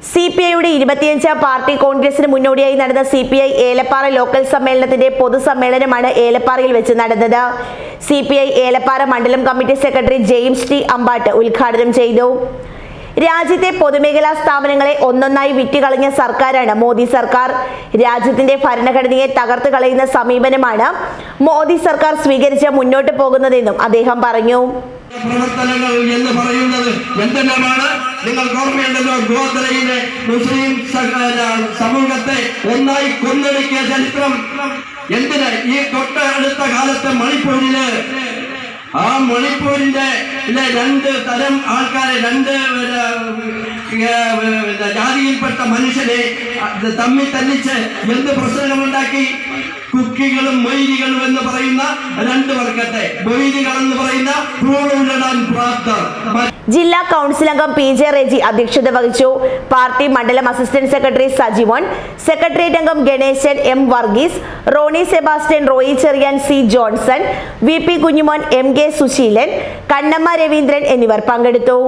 സിപിഐയുടെ 25ാം party കോൺഗ്രസിന് മുന്നോടിയായി നടന്ന സിപിഐ ഏലപ്പാറ ലോക്കൽ സമ്മേളനത്തിന്റെ പൊതുസമ്മേളനമാണ് ഏലപ്പാറയിൽ വെച്ച് നടന്നത്. സിപിഐ ഏലപ്പാറ മണ്ഡലം committee secretary James T Ambatt ഉദ്ഘാടനം ചെയ്തു. രാജ്യത്തെ പൊതുമേഖലാ സ്ഥാപനങ്ങളെ ഒന്നൊന്നായി വിറ്റുകളഞ്ഞ സർക്കാരാണ് മോദി സർക്കാർ. രാജ്യത്തിന്റെ ഭരണഘടനയെ തകർത്ത് കളയുന്ന സമീപനമാണ് മോദി സർക്കാർ സ്വീകരിച്ച് മുന്നോട്ട് പോകുന്നതെന്നും അദ്ദേഹം പറഞ്ഞു. പ്രവർത്തനങ്ങൾ എന്ന് പറയുന്നത് എന്തെല്ലാമാണ്? നിങ്ങൾക്ക് ഓർമ്മയുണ്ടല്ലോ, ഗോത്രയിലെ മുസ്ലിം സമൂഹത്തെ ഒന്നായി കൊന്നൊടുക്കിയ ചരിത്രം. എന്തിന്? ഈ തൊട്ടടുത്ത കാലത്ത് മണിപ്പൂരിന്റെ രണ്ട് തരം ആൾക്കാരെ, രണ്ട് ജാതിയിൽപ്പെട്ട മനുഷ്യരെ തമ്മിൽ തല്ലിച്ച് എന്ത് പ്രശ്നങ്ങളുണ്ടാക്കി? കുക്കികളും മൊയ്ലികളും എന്ന് പറയുന്ന രണ്ട് വർഗത്തെ, മൊയ്ലികൾ എന്ന് പറയുന്ന പൂളുണ്ടാൻ പ്രാപ്തർ. ജില്ലാ കൗൺസിൽ അംഗം PJ റെജി അധ്യക്ഷത വഹിച്ചു. പാർട്ടി മണ്ഡലം അസിസ്റ്റന്റ് സെക്രട്ടറി സജിമോൻ, സെക്രട്ടേറിയറ്റ് അംഗം Ganesan, M Varghese, Ronnie Sebastian, Roy Cherian, C Johnson, VP Kunjumon, MK Susheelan, Kannamma Raveendran എന്നിവർ പങ്കെടുത്തു.